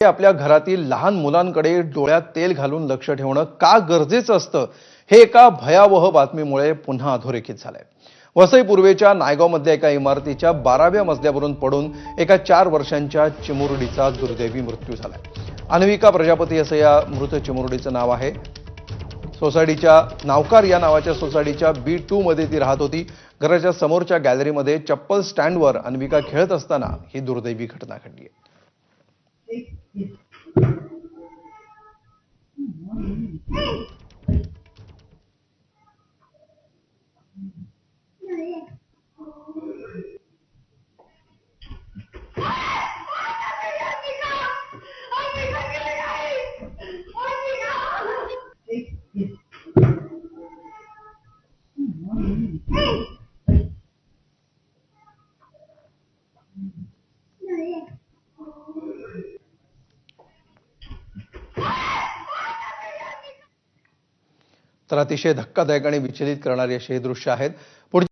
आपल्या घरातील लहान मुलांकडे डोळ्यात तेल घालून लक्ष ठेवणं का गरजेचं असतं हे एका भयावह बातमीमुळे पुन्हा अधोरेखित झालंय। वसई पूर्वेच्या नायगावमधल्या एका इमारतीच्या 12व्या मजल्यावरून पडून एका 4 वर्षांच्या चिमुरडीचा दुर्दैवी मृत्यू झालाय। अन्विका प्रजापती असं या मृत चिमुरडीचं नाव आहे। सोसायटीच्या नावकार या नावाच्या सोसायटीच्या B2 मध्ये ती राहत होती। घराच्या समोरच्या गॅलरीमध्ये चप्पल स्टँडवर अन्विका खेळत असताना ही दुर्दैवी घटना घडली आहे। तर अतिशय धक्कादायक आणि विचलित करणारी अशी हे दृश्य आहेत।